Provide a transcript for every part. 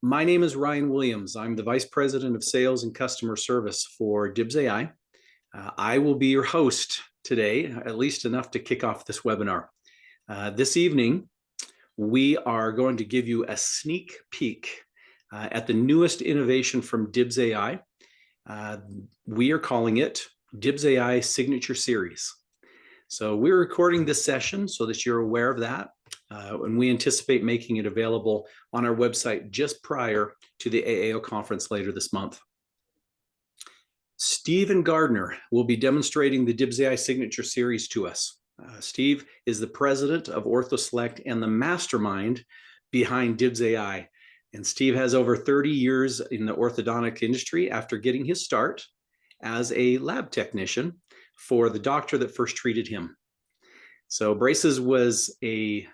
My name is Ryan Williams. I'm the Vice President of Sales and Customer Service for Dibs AI. I will be your host today, at least enough to kick off this webinar. This evening, we are going to give you a sneak peek at the newest innovation from Dibs AI. We are calling it Dibs AI Signature Series. So we're recording this session so that you're aware of that. And we anticipate making it available on our website just prior to the AAO conference later this month. Stephen Gardner will be demonstrating the Dibs AI Signature Series to us. Steve is the president of OrthoSelect and the mastermind behind Dibs AI. And Steve has over 30 years in the orthodontic industry after getting his start as a lab technician for the doctor that first treated him. So braces was a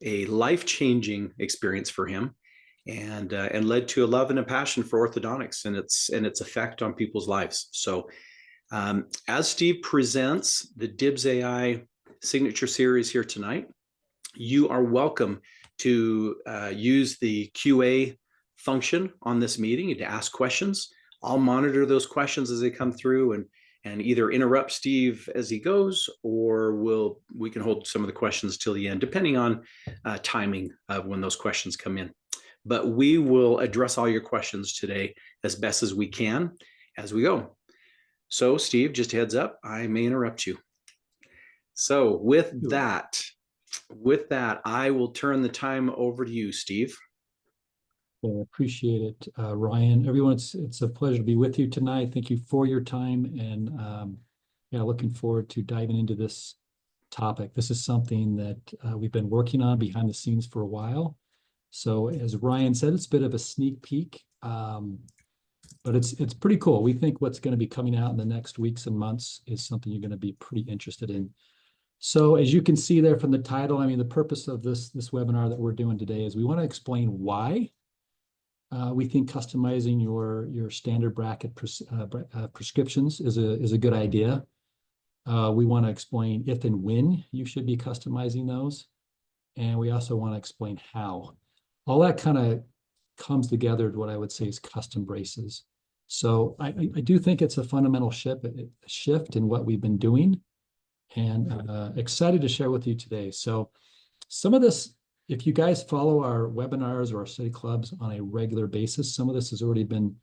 life-changing experience for him, and led to a love and a passion for orthodontics and its effect on people's lives. So as Steve presents the Dibs AI Signature Series here tonight, you are welcome to use the QA function on this meeting and to ask questions. I'll monitor those questions as they come through and either interrupt Steve as he goes, or we can hold some of the questions till the end, depending on timing of when those questions come in. But we will address all your questions today as best as we can as we go. So Steve, just a heads up, I may interrupt you. So with that, I will turn the time over to you, Steve. I appreciate it, Ryan. Everyone, it's a pleasure to be with you tonight. Thank you for your time, and looking forward to diving into this topic. This is something that we've been working on behind the scenes for a while. So as Ryan said, it's a bit of a sneak peek, but it's pretty cool. We think what's going to be coming out in the next weeks and months is something you're going to be pretty interested in. So as you can see there from the title, I mean, the purpose of this webinar that we're doing today is we want to explain why we think customizing your standard bracket prescriptions is a good idea. We want to explain if and when you should be customizing those. And we also want to explain how. All that kind of comes together to what I would say is custom braces. So I do think it's a fundamental shift in what we've been doing, and excited to share with you today. So some of this, if you guys follow our webinars or our study clubs on a regular basis, some of this has already been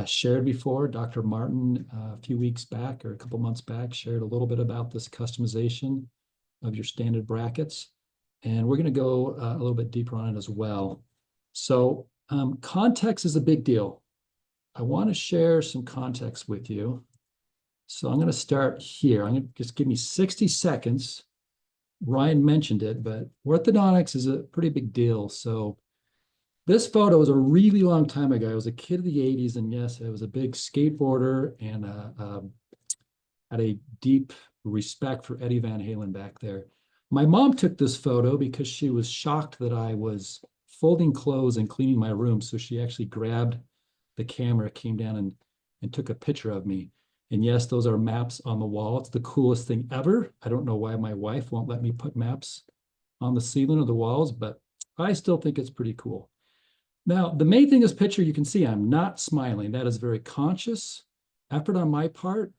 shared before. Dr. Martin, a few weeks back or a couple months back, shared a little bit about this customization of your standard brackets. And we're going to go a little bit deeper on it as well. So context is a big deal. I want to share some context with you. So I'm going to start here. I'm going to just give me 60 seconds. Ryan mentioned it, but orthodontics is a pretty big deal. So this photo is a really long time ago. I was a kid of the 80s, and yes, I was a big skateboarder and had a deep respect for Eddie Van Halen back there. My mom took this photo because she was shocked that I was folding clothes and cleaning my room. So she actually grabbed the camera, came down and took a picture of me. And yes, those are maps on the wall. It's the coolest thing ever. I don't know why my wife won't let me put maps on the ceiling or the walls, but I still think it's pretty cool. Now, the main thing in this picture, you can see I'm not smiling. That is a very conscious effort on my part.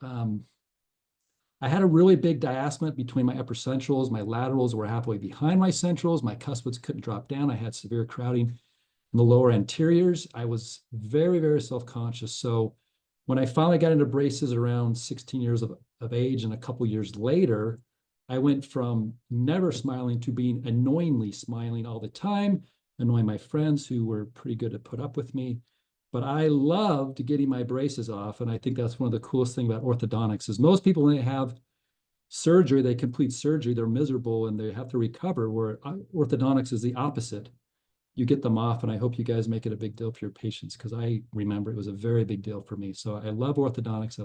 I had a really big diastema between my upper centrals. My laterals were halfway behind my centrals. My cuspids couldn't drop down. I had severe crowding in the lower anteriors. I was very, very self-conscious. So when I finally got into braces around 16 years of age and a couple years later, I went from never smiling to being annoyingly smiling all the time, annoying my friends who were pretty good to put up with me. But I loved getting my braces off. And I think that's one of the coolest things about orthodontics is most people, when they have surgery, they complete surgery, they're miserable and they have to recover, where orthodontics is the opposite. You get them off, and I hope you guys make it a big deal for your patients, because I remember it was a very big deal for me. So I love orthodontics.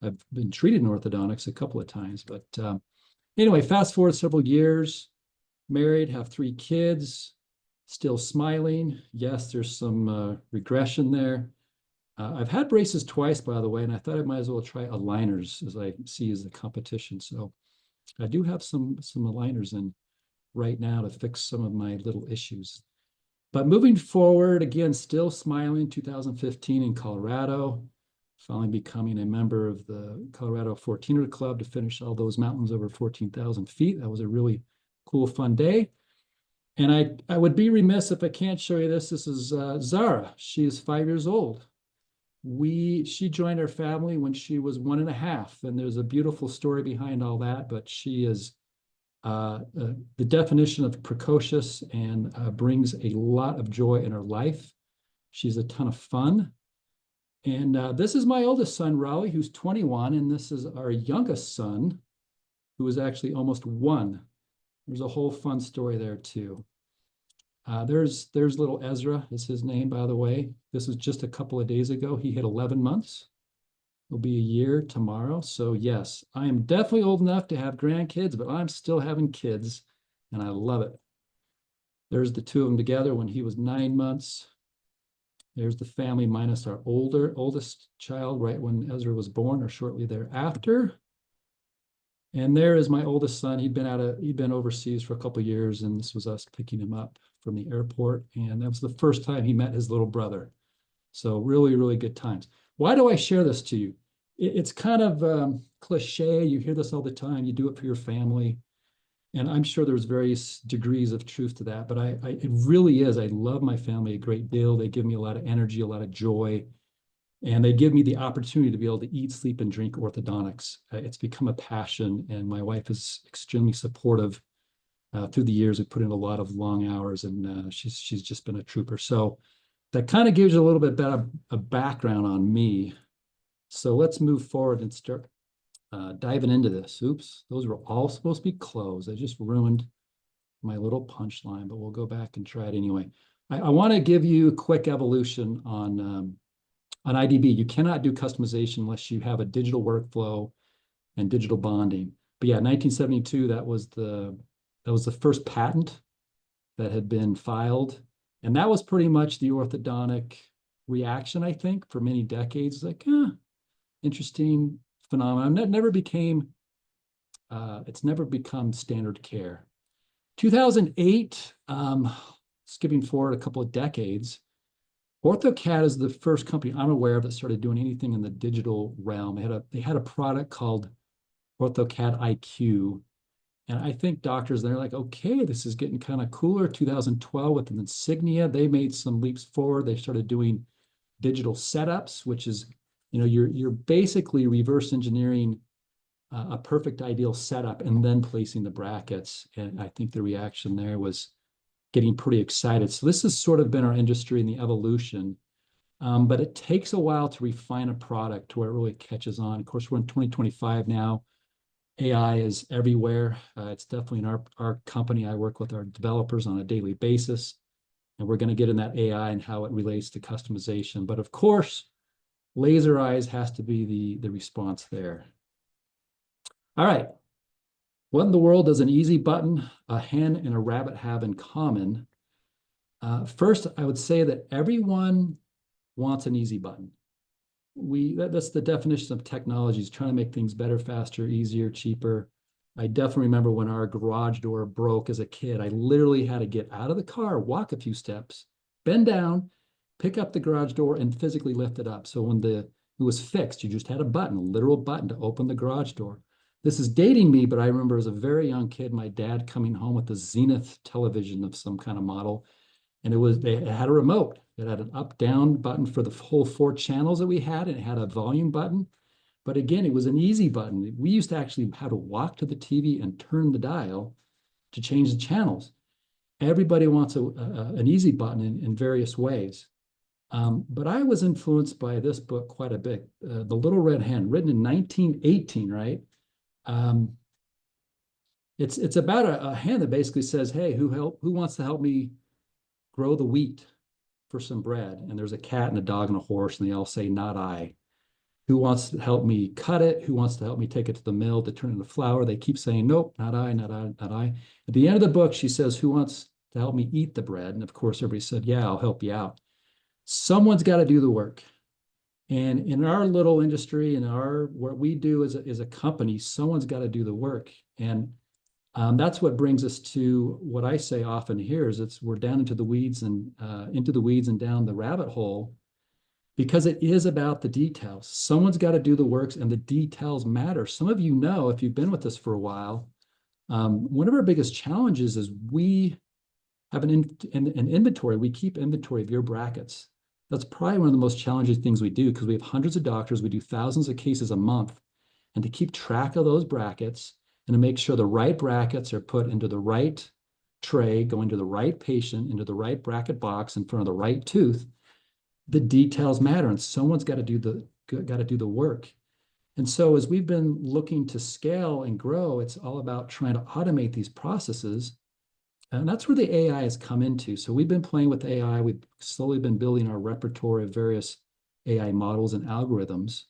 I've been treated in orthodontics a couple of times. But anyway, fast forward several years, married, have 3 kids, still smiling. Yes, there's some regression there. I've had braces twice, by the way, and I thought I might as well try aligners as I see as the competition. So I do have some aligners in right now to fix some of my little issues. But moving forward, again, still smiling, 2015 in Colorado, finally becoming a member of the Colorado 14er Club to finish all those mountains over 14,000 feet. That was a really cool, fun day. And I would be remiss if I can't show you this. This is Zara. She is 5 years old. She joined our family when she was 1.5, and there's a beautiful story behind all that, but she is the definition of precocious and brings a lot of joy in her life. She's a ton of fun. And this is my oldest son, Raleigh, who's 21, and this is our youngest son, who is actually almost 1. There's a whole fun story there too. There's little Ezra is his name, by the way. This is just a couple of days ago. He hit 11 months. It'll be a year tomorrow. So yes, I am definitely old enough to have grandkids, but I'm still having kids and I love it. There's the two of them together when he was 9 months. There's the family minus our oldest child right when Ezra was born or shortly thereafter. And there is my oldest son. He'd been overseas for a couple of years, and this was us picking him up from the airport. And that was the first time he met his little brother. So really, really good times. Why do I share this to you? It's kind of cliche. You hear this all the time. You do it for your family. And I'm sure there's various degrees of truth to that, but it really is. I love my family a great deal. They give me a lot of energy, a lot of joy. And they give me the opportunity to be able to eat, sleep, and drink orthodontics. It's become a passion, and my wife is extremely supportive. Through the years, we put in a lot of long hours, and she's just been a trooper. So that kind of gives you a little bit better a background on me. So let's move forward and start diving into this. Oops, those were all supposed to be closed. I just ruined my little punchline, but we'll go back and try it anyway. I want to give you a quick evolution on IDB. You cannot do customization unless you have a digital workflow and digital bonding. But yeah, 1972, that was the first patent that had been filed. And that was pretty much the orthodontic reaction, I think, for many decades. Like, interesting phenomenon. It's never become standard care. 2008, skipping forward a couple of decades, OrthoCAD is the first company I'm aware of that started doing anything in the digital realm. They had a product called OrthoCAD IQ. And I think doctors, they're like, okay, this is getting kind of cooler. 2012 with an Insignia, they made some leaps forward. They started doing digital setups, which is, you're basically reverse engineering a perfect ideal setup and then placing the brackets. And I think the reaction there was getting pretty excited. So this has sort of been our industry in the evolution, but it takes a while to refine a product to where it really catches on. Of course, we're in 2025 now. AI is everywhere. It's definitely in our company. I work with our developers on a daily basis, and we're going to get in that AI and how it relates to customization. But of course, laser eyes has to be the response there. All right. What in the world does an easy button, a hen, and a rabbit have in common? First, I would say that everyone wants an easy button. That's the definition of technology, is trying to make things better, faster, easier, cheaper. I definitely remember when our garage door broke as a kid. I literally had to get out of the car, walk a few steps, bend down, pick up the garage door, and physically lift it up. So when it was fixed, you just had a button, a literal button to open the garage door. This is dating me, but I remember as a very young kid, my dad coming home with a Zenith television of some kind of model. And it had a remote. It had an up-down button for the whole 4 channels that we had, and it had a volume button. But again, it was an easy button. We used to actually have to walk to the TV and turn the dial to change the channels. Everybody wants an easy button in various ways. But I was influenced by this book quite a bit, The Little Red Hen, written in 1918, right? It's about a hen that basically says, hey, who wants to help me grow the wheat for some bread? And there's a cat and a dog and a horse, and they all say, not I. Who wants to help me cut it? Who wants to help me take it to the mill to turn it into flour? They keep saying, nope, not I, not I, not I. At the end of the book, she says, who wants to help me eat the bread? And of course, everybody said, yeah, I'll help you out. Someone's got to do the work. And in our little industry, what we do as a company, someone's got to do the work. And That's what brings us to what I say often here is we're down into the weeds and down the rabbit hole, because it is about the details. Someone's got to do the works, and the details matter. Some of you know, if you've been with us for a while, one of our biggest challenges is we have an inventory. We keep inventory of your brackets. That's probably one of the most challenging things we do, because we have hundreds of doctors. We do thousands of cases a month. And to keep track of those brackets and to make sure the right brackets are put into the right tray, going to the right patient, into the right bracket box in front of the right tooth, the details matter, and someone's got to do the work. And so as we've been looking to scale and grow, it's all about trying to automate these processes. And that's where the AI has come into. So we've been playing with AI. We've slowly been building our repertoire of various AI models and algorithms.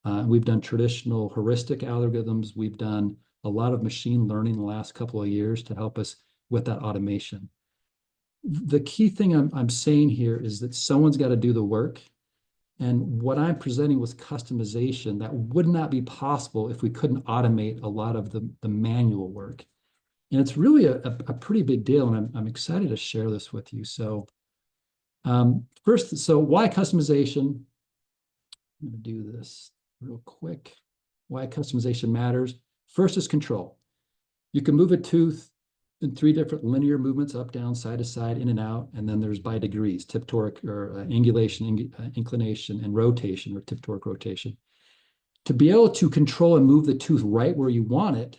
We've done traditional heuristic algorithms. We've done a lot of machine learning the last couple of years to help us with that automation. The key thing I'm saying here is that someone's got to do the work. And what I'm presenting was customization that would not be possible if we couldn't automate a lot of the manual work. And it's really a pretty big deal. And I'm excited to share this with you. So first, so why customization? I'm going to do this real quick. Why customization matters. First is control. You can move a tooth in 3 different linear movements, up, down, side to side, in and out. And then there's by degrees, tip torque or angulation, inclination, and rotation, or tip torque rotation. To be able to control and move the tooth right where you want it,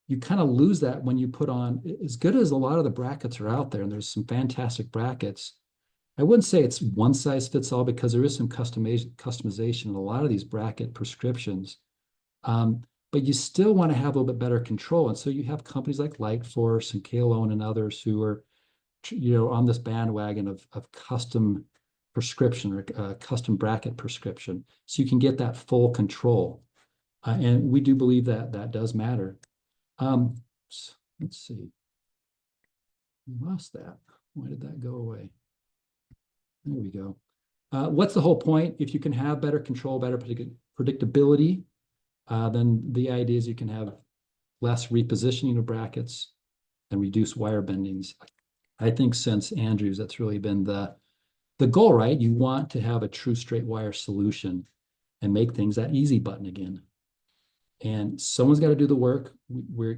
you kind of lose that when you put on, as good as a lot of the brackets are out there, and there's some fantastic brackets, I wouldn't say it's one size fits all, because there is some customization in a lot of these bracket prescriptions. But you still want to have a little bit better control. And so you have companies like Lightforce and Kalone and others who are, on this bandwagon of custom prescription or custom bracket prescription. So you can get that full control. And we do believe that that does matter. Let's see. We lost that. Why did that go away? There we go. What's the whole point? If you can have better control, better predictability, then the idea is you can have less repositioning of brackets and reduce wire bendings. I think since Andrews, that's really been the goal, right? You want to have a true straight wire solution and make things that easy button again. And someone's got to do the work. We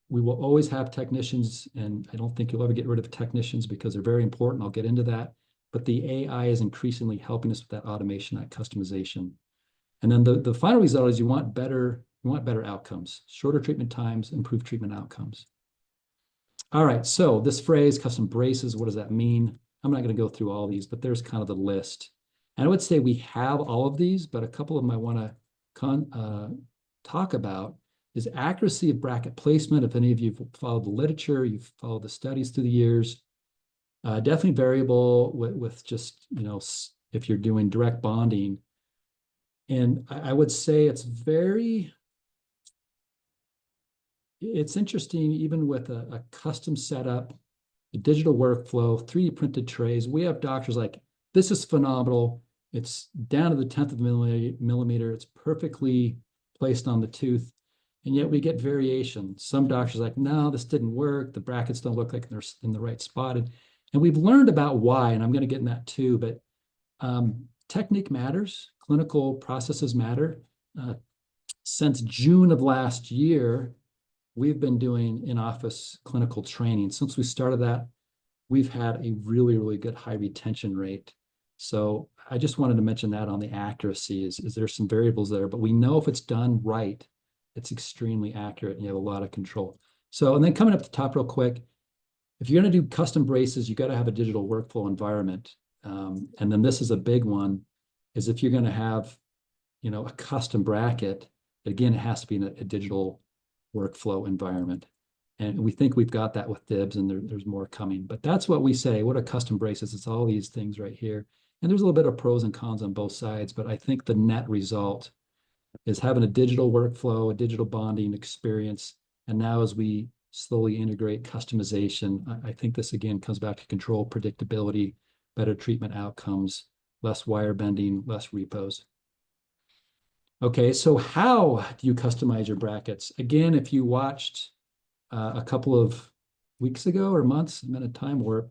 will always have technicians, and I don't think you'll ever get rid of technicians because they're very important. I'll get into that. But the AI is increasingly helping us with that automation, that customization. And then the final result is you want better outcomes, shorter treatment times, improved treatment outcomes. All right, so this phrase, custom braces, what does that mean? I'm not going to go through all these, but there's kind of the list. And I would say we have all of these, but a couple of them I want to talk about is accuracy of bracket placement. If any of you have followed the literature, you've followed the studies through the years, definitely variable with just, if you're doing direct bonding. And I would say it's interesting, even with a custom setup, a digital workflow, 3D printed trays. We have doctors like, this is phenomenal. It's down to the 10th of a millimeter. It's perfectly placed on the tooth. And yet we get variation. Some doctors are like, no, this didn't work. The brackets don't look like they're in the right spot. And we've learned about why, and I'm going to get in that too, but technique matters. Clinical processes matter. Since June of last year, we've been doing in-office clinical training. Since we started that, we've had a really, really good high retention rate. So I just wanted to mention that on the accuracy is there's some variables there, but we know if it's done right, it's extremely accurate and you have a lot of control. So, and then coming up the top real quick, if you're going to do custom braces, you got to have a digital workflow environment. And then this is a big one, is if you're going to have, a custom bracket, again, it has to be in a digital workflow environment. And we think we've got that with DIBS, and there's more coming. But that's what we say. What are custom braces? It's all these things right here. And there's a little bit of pros and cons on both sides, but I think the net result is having a digital workflow, a digital bonding experience. And now as we slowly integrate customization, I think this again comes back to control, predictability, better treatment outcomes, less wire bending, less repos. Okay, so how do you customize your brackets? Again, if you watched a couple of weeks ago or months, I'm at a time where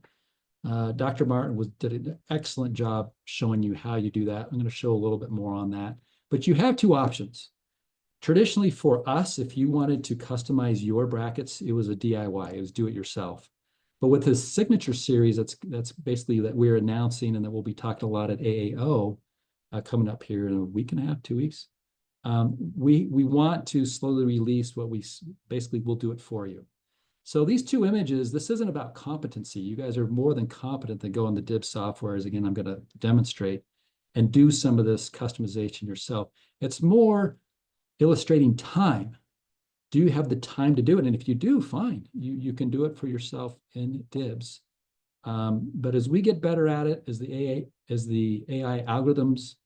Dr. Martin did an excellent job showing you how you do that. I'm going to show a little bit more on that. But you have two options. Traditionally for us, if you wanted to customize your brackets, it was a DIY, it was do it yourself. But with this signature series, that's basically that we're announcing and that we'll be talking a lot at AAO coming up here in a week and a half, 2 weeks. We want to slowly release what we basically will do it for you. So these two images, this isn't about competency. You guys are more than competent to go on the DIB software, as again, I'm going to demonstrate, and do some of this customization yourself. It's more illustrating time. Do you have the time to do it? And if you do, fine. You can do it for yourself in DIBS. But as we get better at it, as the AI algorithms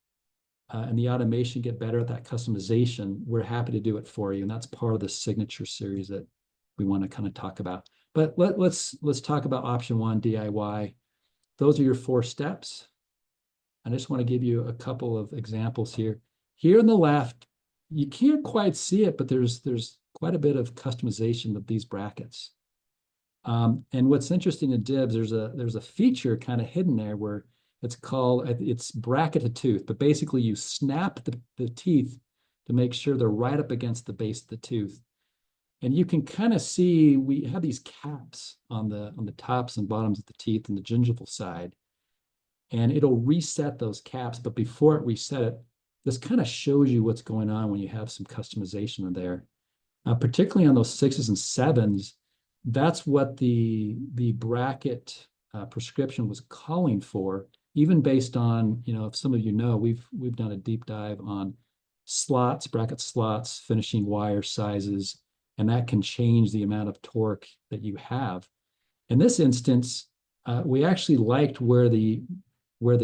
and the automation get better at that customization, we're happy to do it for you. And that's part of the signature series that we want to kind of talk about. But let's talk about option one, DIY. Those are your 4 steps. I just want to give you a couple of examples here. Here on the left, you can't quite see it, but there's quite a bit of customization of these brackets. And what's interesting in DIBS, there's a feature kind of hidden there where it's bracket to tooth, but basically you snap the teeth to make sure they're right up against the base of the tooth. And you can kind of see we have these caps on the tops and bottoms of the teeth and the gingival side. And it'll reset those caps, but before it reset it, this kind of shows you what's going on when you have some customization in there. Particularly on those 6s and 7s, that's what the bracket prescription was calling for, even based on, if some of you know, we've done a deep dive on slots, bracket slots, finishing wire sizes, and that can change the amount of torque that you have. In this instance, we actually liked where the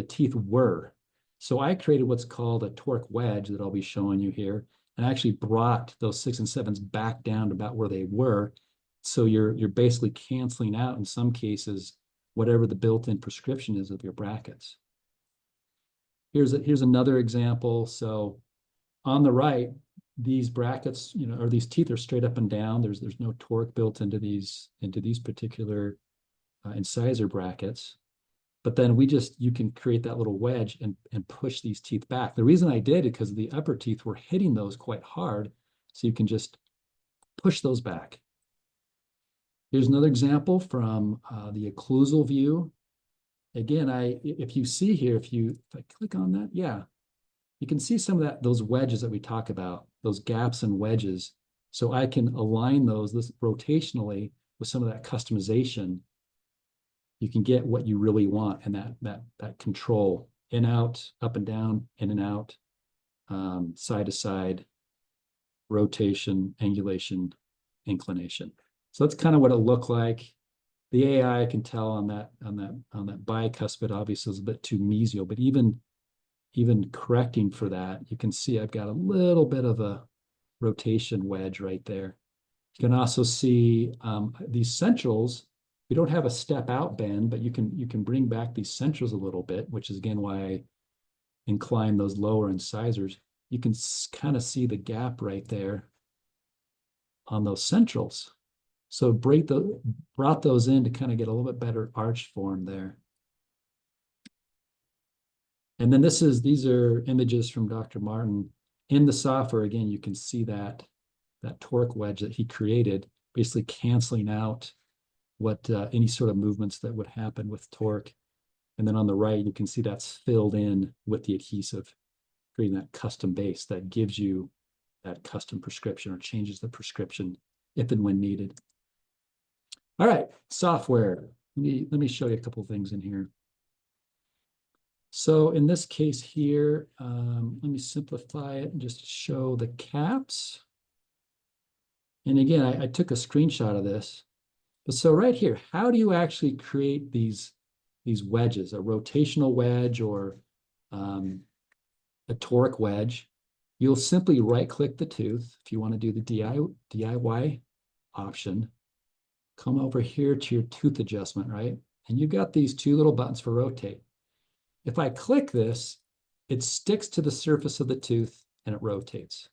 teeth were. So I created what's called a torque wedge that I'll be showing you here, and I actually brought those 6 and 7s back down to about where they were. So you're basically canceling out, in some cases, whatever the built-in prescription is of your brackets. Here's another example. So on the right, these brackets, or these teeth are straight up and down. There's no torque built into these particular incisor brackets. But then you can create that little wedge and push these teeth back. The reason I did it because the upper teeth were hitting those quite hard. So you can just push those back. Here's another example from the occlusal view. Again, if you see here, if I click on that, yeah, you can see some of those wedges that we talk about, those gaps and wedges. So I can align those rotationally with some of that customization. You can get what you really want, and that control, in, out, up and down, in and out, side to side, rotation, angulation, inclination. So that's kind of what it looked like. The AI, I can tell on that bicuspid obviously is a bit too mesial, but even correcting for that, you can see I've got a little bit of a rotation wedge right there. You can also see these centrals. We don't have a step out bend, but you can bring back these centrals a little bit, which is again why I incline those lower incisors. You can kind of see the gap right there on those centrals. So brought those in to kind of get a little bit better arch form there. And then these are images from Dr. Martin. In the software, again, you can see that torque wedge that he created, basically canceling out what any sort of movements that would happen with torque. And then on the right, you can see that's filled in with the adhesive, creating that custom base that gives you that custom prescription or changes the prescription if and when needed. All right, software. Let me show you a couple of things in here. So in this case here, let me simplify it and just show the caps. And again, I took a screenshot of this. But so right here, how do you actually create these wedges, a rotational wedge or a torque wedge? You'll simply right-click the tooth if you want to do the DIY option. Come over here to your tooth adjustment, right? And you've got these 2 little buttons for rotate. If I click this, it sticks to the surface of the tooth and it rotates.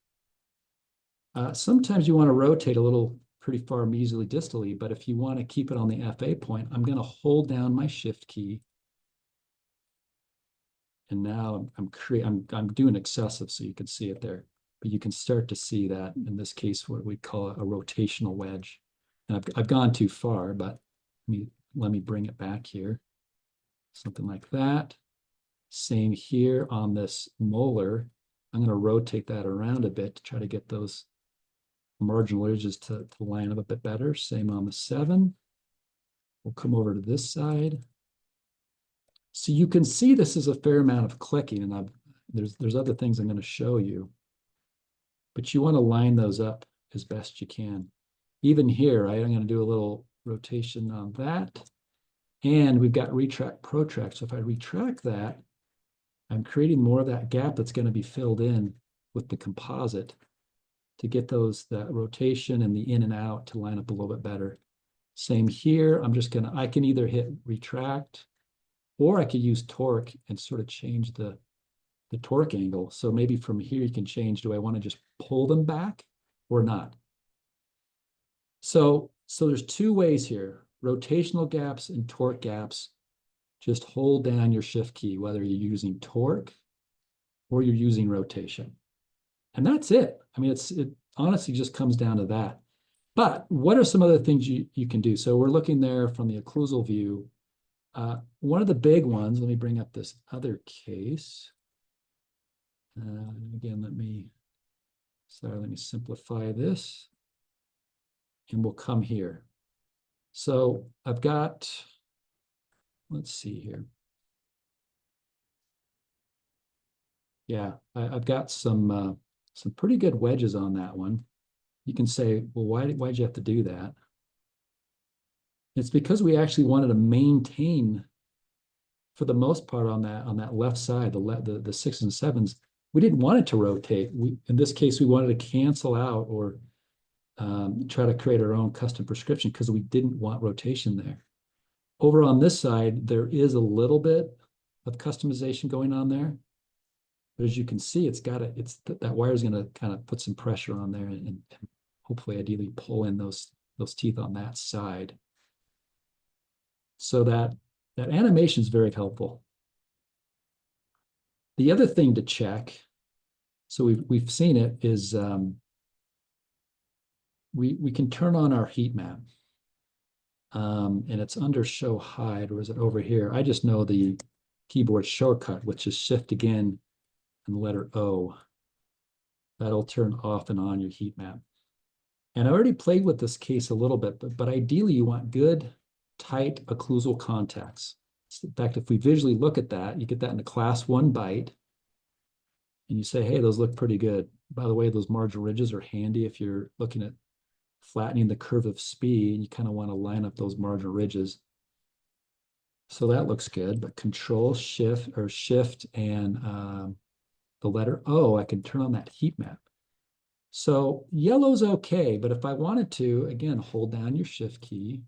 Sometimes you want to rotate a little pretty far medially distally, but if you want to keep it on the FA point, I'm going to hold down my shift key. And now I'm doing excessive so you can see it there, but you can start to see that in this case, what we call a rotational wedge. And I've gone too far, but let me bring it back here. Something like that. Same here on this molar. I'm going to rotate that around a bit to try to get those marginal edges to line up a bit better. Same on the 7. We'll come over to this side. So you can see this is a fair amount of clicking, and there's other things I'm going to show you. But you want to line those up as best you can. Even here, right, I'm going to do a little rotation on that. And we've got retract, protract. So if I retract that, I'm creating more of that gap that's going to be filled in with the composite to get that rotation and the in and out to line up a little bit better. Same here. I can either hit retract, or I could use torque and sort of change the torque angle. So maybe from here you can change, do I want to just pull them back or not? So there's 2 ways here, rotational gaps and torque gaps. Just hold down your shift key, whether you're using torque or you're using rotation. And that's it. I mean, it honestly just comes down to that. But what are some other things you can do? So we're looking there from the occlusal view. One of the big ones, let me bring up this other case. Again, let me simplify this. And we'll come here. So I've got, let's see here. Yeah, I've got some pretty good wedges on that one. You can say, well, why'd you have to do that? It's because we actually wanted to maintain, for the most part, on that left side, the 6s and 7s, we didn't want it to rotate. In this case, we wanted to cancel out or try to create our own custom prescription because we didn't want rotation there. Over on this side, there is a little bit of customization going on there. But as you can see, that wire is going to kind of put some pressure on there and hopefully ideally pull in those teeth on that side. So that animation is very helpful. The other thing to check, so we've seen it, is we can turn on our heat map. And it's under show hide, or is it over here? I just know the keyboard shortcut, which is shift again and the letter O. That'll turn off and on your heat map. And I already played with this case a little bit, but ideally you want good, tight occlusal contacts. In fact, if we visually look at that, you get that in a class 1 bite, and you say, hey, those look pretty good. By the way, those marginal ridges are handy if you're looking at flattening the curve of speed. You kind of want to line up those marginal ridges. So that looks good, but Control Shift and the letter O, I can turn on that heat map. So yellow's okay, but if I wanted to, again, hold down your shift key,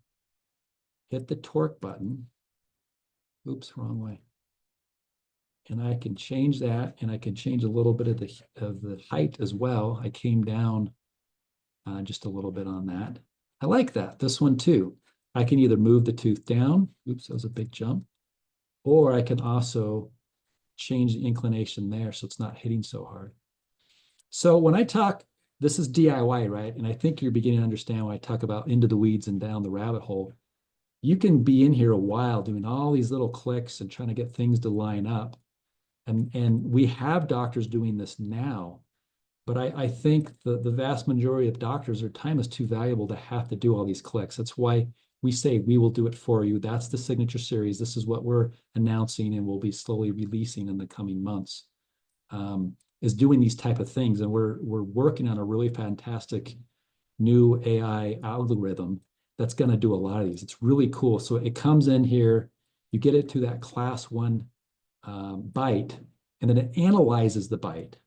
hit the torque button. Oops, wrong way. And I can change that, and I can change a little bit of the height as well. I came down just a little bit on that. I like that. This one too. I can either move the tooth down. Oops, that was a big jump. Or I can also change the inclination there so it's not hitting so hard. So when I talk, this is DIY, right? And I think you're beginning to understand when I talk about into the weeds and down the rabbit hole. You can be in here a while doing all these little clicks and trying to get things to line up. And we have doctors doing this now. But I think the vast majority of doctors, their time is too valuable to have to do all these clicks. That's why we say we will do it for you. That's the signature series. This is what we're announcing and we'll be slowly releasing in the coming months, is doing these type of things. And we're working on a really fantastic new AI algorithm that's going to do a lot of these. It's really cool. So it comes in here, you get it to that class 1 bite, and then it analyzes the bite.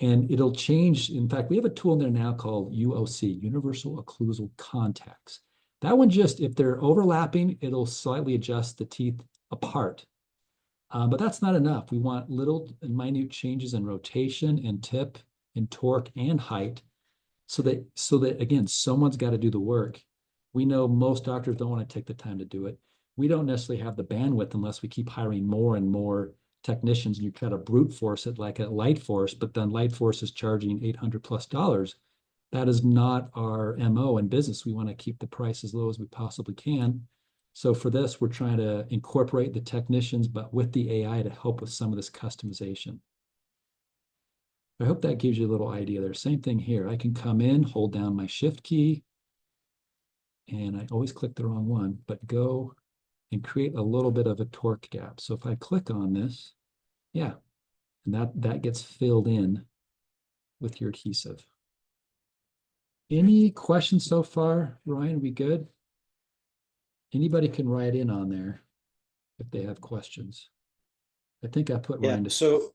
And it'll change. In fact, we have a tool in there now called UOC, Universal Occlusal Contacts. That one, just if they're overlapping, it'll slightly adjust the teeth apart. But that's not enough. We want little and minute changes in rotation and tip and torque and height So that again, someone's got to do the work. We know most doctors don't want to take the time to do it. We don't necessarily have the bandwidth unless we keep hiring more and more technicians, and you try to brute force it like a Lightforce, but then Lightforce is charging $800+. That is not our MO in business. We want to keep the price as low as we possibly can. So for this, we're trying to incorporate the technicians, but with the AI to help with some of this customization. I hope that gives you a little idea there. Same thing here. I can come in, hold down my shift key, and I always click the wrong one, but go and create a little bit of a torque gap. So if I click on this, yeah, and that gets filled in with your adhesive. Any questions so far, Ryan? We good? Anybody can write in on there if they have questions. I think I put Yeah. Ryan to.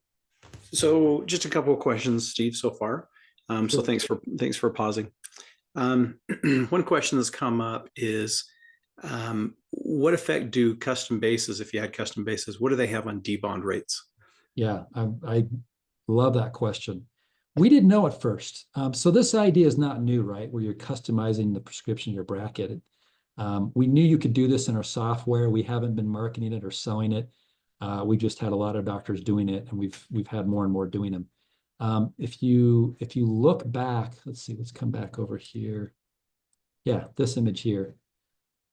So just a couple of questions, Steve, so far. So Sure. thanks for pausing. One question that's come up is, what effect do custom bases, if you had custom bases, what do they have on debond rates? Yeah, I love that question. We didn't know at first. So this idea is not new, right? Where you're customizing the prescription, your bracket. We knew you could do this in our software. We haven't been marketing it or selling it. We just had a lot of doctors doing it, and we've had more and more doing them. If you look back, let's see, let's come back over here. Yeah, this image here.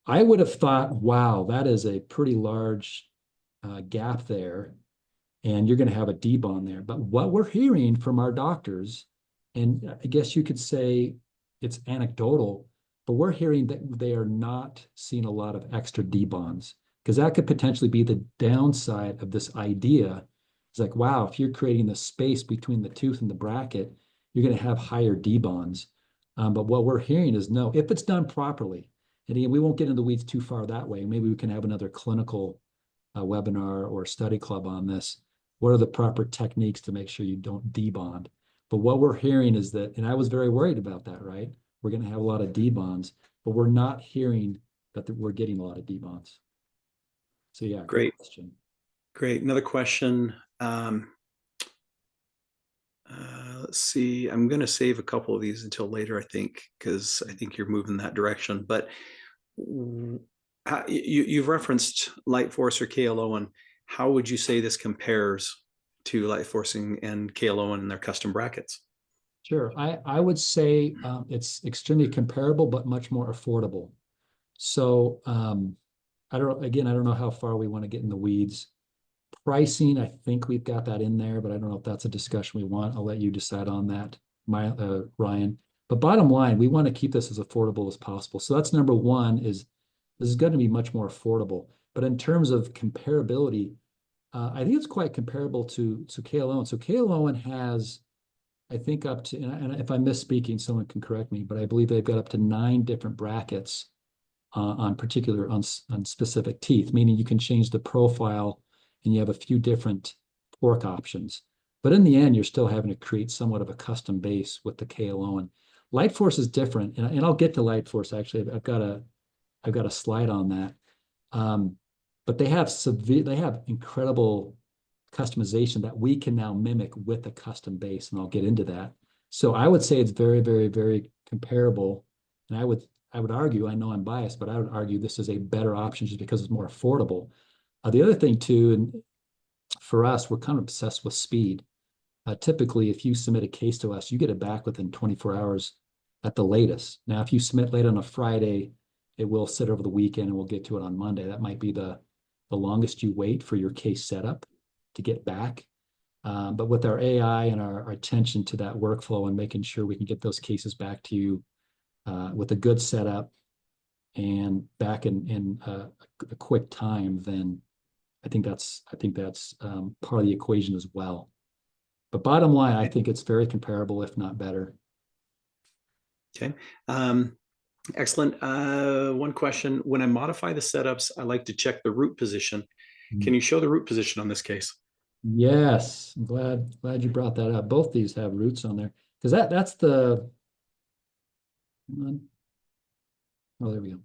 I would have thought, wow, that is a pretty large gap there, and you're going to have a debond there. But what we're hearing from our doctors, and I guess you could say it's anecdotal, but we're hearing that they are not seeing a lot of extra debonds, because that could potentially be the downside of this idea. It's like, wow, if you're creating the space between the tooth and the bracket, you're going to have higher debonds. But what we're hearing is no, if it's done properly. And again, we won't get into the weeds too far that way. Maybe we can have another clinical webinar or study club on this. What are the proper techniques to make sure you don't debond? But what we're hearing is that, and I was very worried about that, right? We're going to have a lot of debonds, but we're not hearing that we're getting a lot of debonds. So yeah, good Great. question. Great. Another question. Let's see. I'm going to save a couple of these until later, I think, because I think you're moving that direction. But you've referenced Lightforce or KLON. How would you say this compares to Lightforce and KLON and their custom brackets? Sure. I would say it's extremely comparable, but much more affordable. So I don't know how far we want to get in the weeds. Pricing, I think we've got that in there, but I don't know if that's a discussion we want. I'll let you decide on that, Ryan. But bottom line, we want to keep this as affordable as possible. So that's number one, is this is going to be much more affordable. But in terms of comparability, I think it's quite comparable to KLON. So KLON has, I think, up to, and if I'm misspeaking, someone can correct me, but I believe they've got up to 9 different brackets on specific teeth, meaning you can change the profile and you have a few different torque options. But in the end, you're still having to create somewhat of a custom base with the KLON. Lightforce is different, and I'll get to Lightforce. Actually, I've got a slide on that. But they have incredible customization that we can now mimic with a custom base, and I'll get into that. So I would say it's very, very, very comparable. And I would argue, I know I'm biased, but I would argue this is a better option just because it's more affordable. The other thing too, and for us, we're kind of obsessed with speed. Typically, if you submit a case to us, you get it back within 24 hours at the latest. Now, if you submit late on a Friday, it will sit over the weekend and we'll get to it on Monday. That might be the longest you wait for your case setup to get back. But with our AI and our attention to that workflow and making sure we can get those cases back to you with a good setup and back in a quick time, then I think that's part of the equation as well. But bottom line, I think it's very comparable, if not better. Okay. Excellent. One question. When I modify the setups, I like to check the root position. Can you show the root position on this case? Yes, I'm glad you brought that up. Both these have roots on there, because that's the. Oh, there we go.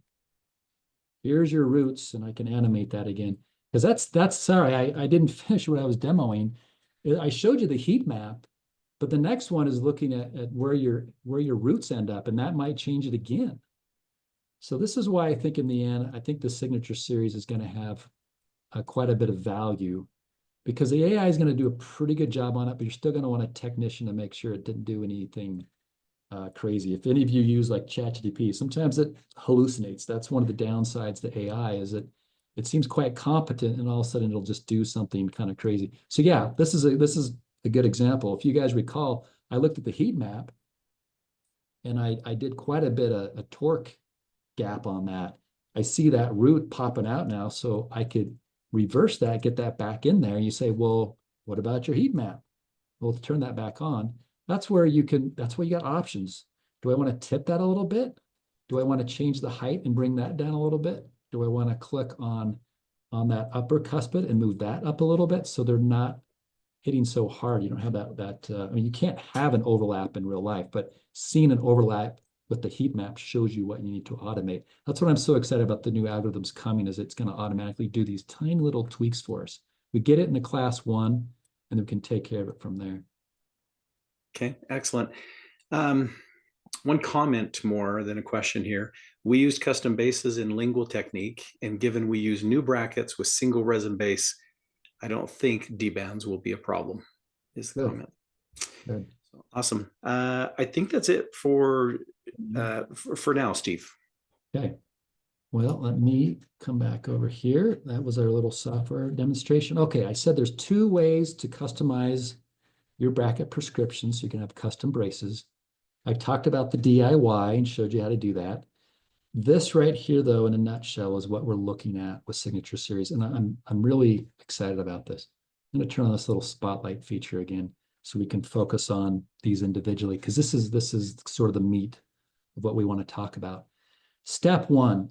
Here's your roots, and I can animate that again, because that's sorry, I didn't finish what I was demoing. I showed you the heat map, But the next one is looking at where your roots end up, and that might change it again. So this is why I think in the end, I think the signature series is going to have quite a bit of value, because the AI is going to do a pretty good job on it, but you're still going to want a technician to make sure it didn't do anything crazy. If any of you use like ChatGPT, sometimes it hallucinates. That's one of the downsides to AI, is that it seems quite competent and all of a sudden it'll just do something kind of crazy. So yeah, this is a good example. If you guys recall, I looked at the heat map and I did quite a bit of a torque gap on that. I see that root popping out now, so I could reverse that, get that back in there. You say, well, what about your heat map? Well, turn that back on. That's where you got options. Do I want to tip that a little bit? Do I want to change the height and bring that down a little bit? Do I want to click on that upper cuspid and move that up a little bit so they're not hitting so hard? You don't have I mean, you can't have an overlap in real life, but seeing an overlap with the heat map shows you what you need to automate. That's what I'm so excited about the new algorithms coming, is it's going to automatically do these tiny little tweaks for us. We get it in a class 1, and then we can take care of it from there. Okay, excellent. One comment more than a question here. We used custom bases in lingual technique, and given we use new brackets with single resin base, I don't think D-bands will be a problem, is the comment. Good. So, awesome. I think that's it for now, Steve. Okay. Well, let me come back over here. That was our little software demonstration. Okay, I said there's 2 ways to customize your bracket prescription, so you can have custom braces. I talked about the DIY and showed you how to do that. This right here, though, in a nutshell, is what we're looking at with Signature Series, and I'm really excited about this. I'm going to turn on this little spotlight feature again, so we can focus on these individually, because this is sort of the meat of what we want to talk about. Step 1,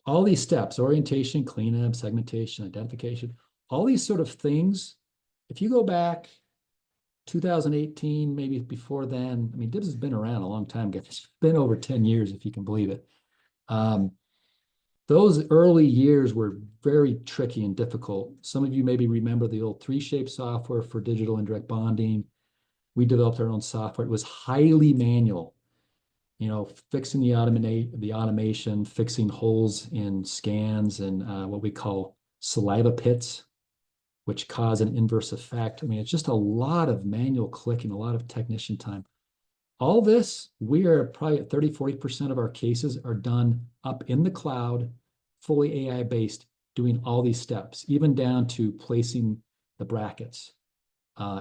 all these steps: orientation, cleanup, segmentation, identification, all these sort of things. If you go back 2018, maybe before then, I mean, DIBS has been around a long time, guys. It's been over 10 years, if you can believe it. Those early years were very tricky and difficult. Some of you maybe remember the old 3Shape software for digital indirect bonding. We developed our own software. It was highly manual, you know, fixing the automation, fixing holes in scans and what we call saliva pits, which cause an inverse effect. I mean, it's just a lot of manual clicking, a lot of technician time. All this, we are probably at 30–40% of our cases are done up in the cloud, fully AI-based, doing all these steps, even down to placing the brackets.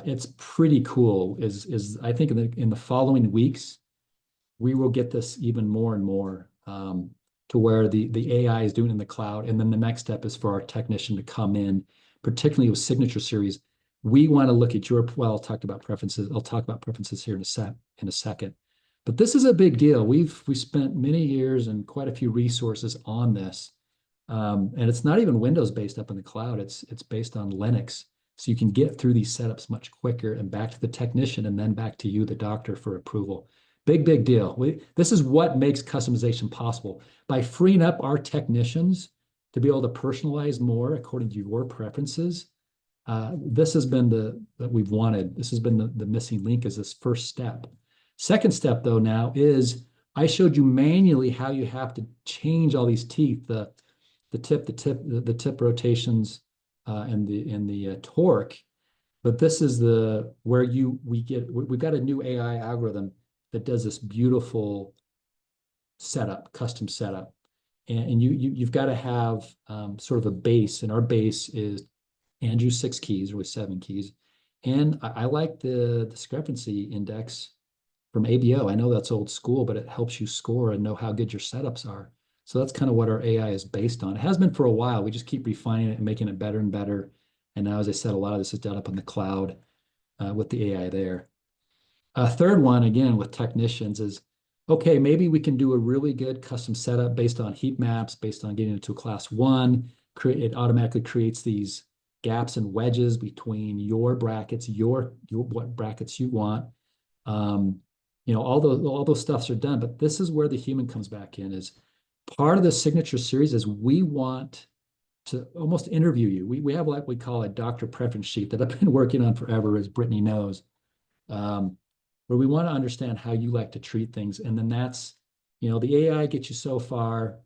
It's pretty cool. I think in the following weeks, we will get this even more and more to where the AI is doing it in the cloud. And then the next step is for our technician to come in, particularly with Signature Series. We want to look at well, I'll talk about preferences. I'll talk about preferences here in a second. But this is a big deal. We've spent many years and quite a few resources on this. And it's not even Windows based up in the cloud. It's based on Linux. So you can get through these setups much quicker and back to the technician and then back to you, the doctor, for approval. Big deal. This is what makes customization possible. By freeing up our technicians to be able to personalize more according to your preferences, this has been that we've wanted. This has been the missing link, is this first step. Second step, though, now is I showed you manually how you have to change all these teeth, the tip rotations, and the torque. But this is where we've got a new AI algorithm that does this beautiful setup, custom setup. And you've got to have sort of a base, and our base is Andrew 6 keys, really 7 keys. And I like the discrepancy index from ABO. I know that's old school, but it helps you score and know how good your setups are. So that's kind of what our AI is based on. It has been for a while. We just keep refining it and making it better and better. And now, as I said, a lot of this is done up in the cloud with the AI there. Third one, again, with technicians is, okay, maybe we can do a really good custom setup based on heat maps, based on getting into a class 1. It automatically creates these gaps and wedges between your brackets, what brackets you want. All those stuffs are done, but this is where the human comes back in. Is part of the Signature Series is we want to almost interview you. We have what we call a doctor preference sheet that I've been working on forever, as Brittany knows, where we want to understand how you like to treat things. And then that's, the AI gets you so far,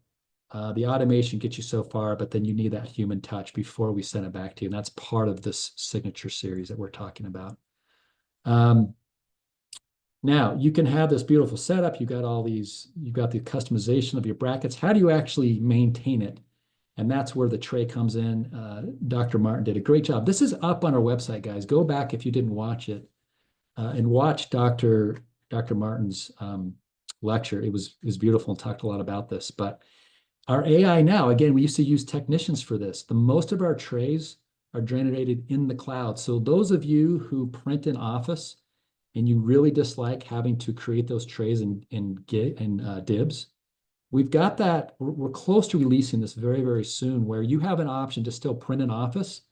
the automation gets you so far, but then you need that human touch before we send it back to you. And that's part of this signature series that we're talking about. Now you can have this beautiful setup. You've got the customization of your brackets. How do you actually maintain it? And that's where the tray comes in. Dr. Martin did a great job. This is up on our website, guys. Go back if you didn't watch it and watch Dr. Martin's lecture. It was beautiful and talked a lot about this. But our AI now, again, we used to use technicians for this. The most of our trays are generated in the cloud. So those of you who print in Office and you really dislike having to create those trays in Dibs, we've got that. We're close to releasing this very, very soon, where you have an option to still print in Office,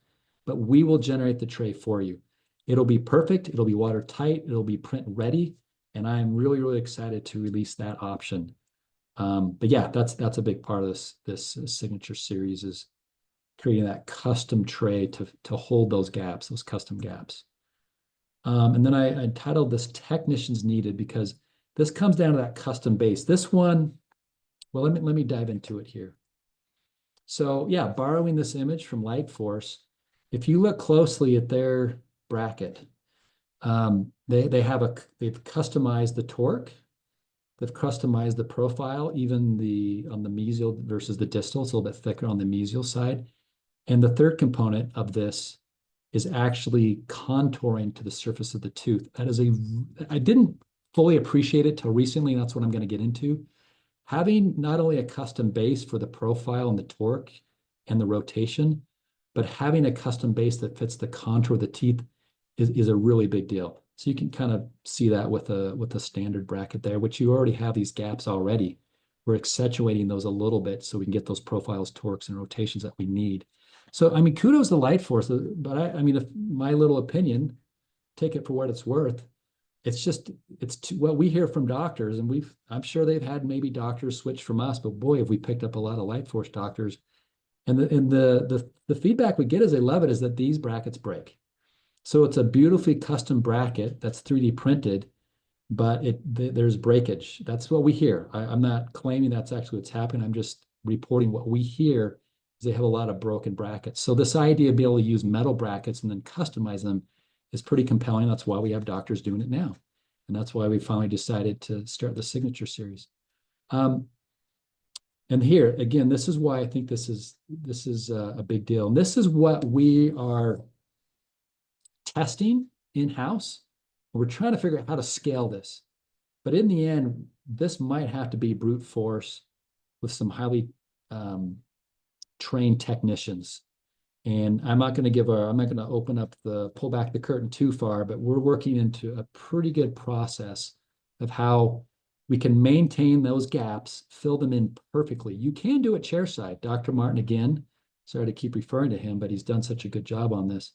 but we will generate the tray for you. It'll be perfect. It'll be watertight. It'll be print ready. And I'm really, really excited to release that option. But yeah, that's a big part of this signature series, is creating that custom tray to hold those gaps, those custom gaps. And then I titled this Technicians Needed, because this comes down to that custom base. This one, well, let me dive into it here. So yeah, borrowing this image from Lightforce, if you look closely at their bracket, they've customized the torque, they've customized the profile, even on the mesial versus the distal. It's a little bit thicker on the mesial side. And the third component of this is actually contouring to the surface of the tooth. I didn't fully appreciate it till recently, and that's what I'm going to get into. Having not only a custom base for the profile and the torque and the rotation, but having a custom base that fits the contour of the teeth is a really big deal. So you can kind of see that with a standard bracket there, which you already have these gaps already. We're accentuating those a little bit so we can get those profiles, torques, and rotations that we need. So, I mean, kudos to Lightforce, but I mean, if my little opinion, take it for what it's worth. It's what we hear from doctors, and I'm sure they've had maybe doctors switch from us, but boy, have we picked up a lot of Lightforce doctors. And the feedback we get as they love it is that these brackets break. So it's a beautifully custom bracket that's 3D printed, but there's breakage. That's what we hear. I'm not claiming that's actually what's happening. I'm just reporting what we hear is they have a lot of broken brackets. So this idea of being able to use metal brackets and then customize them is pretty compelling. That's why we have doctors doing it now. And that's why we finally decided to start the signature series. And here, again, this is why I think this is a big deal. And this is what we are testing in-house. We're trying to figure out how to scale this. But in the end, this might have to be brute force with some highly trained technicians. And I'm not going to pull back the curtain too far, but we're working into a pretty good process of how we can maintain those gaps, fill them in perfectly. You can do it chairside. Dr. Martin, again, sorry to keep referring to him, but he's done such a good job on this.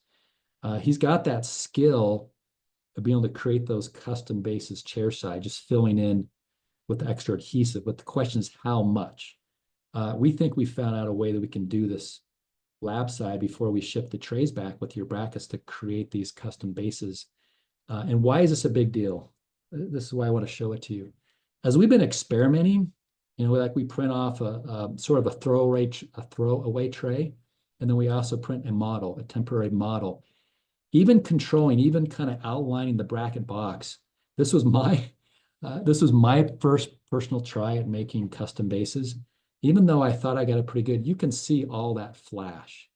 He's got that skill of being able to create those custom bases chairside, just filling in with the extra adhesive. But the question is how much? We think we found out a way that we can do this lab side before we ship the trays back with your brackets to create these custom bases. And why is this a big deal? This is why I want to show it to you. As we've been experimenting, like we print off a sort of a throwaway tray, and then we also print a temporary model. Even kind of outlining the bracket box. This was my first personal try at making custom bases. Even though I thought I got it pretty good, you can see all that flash.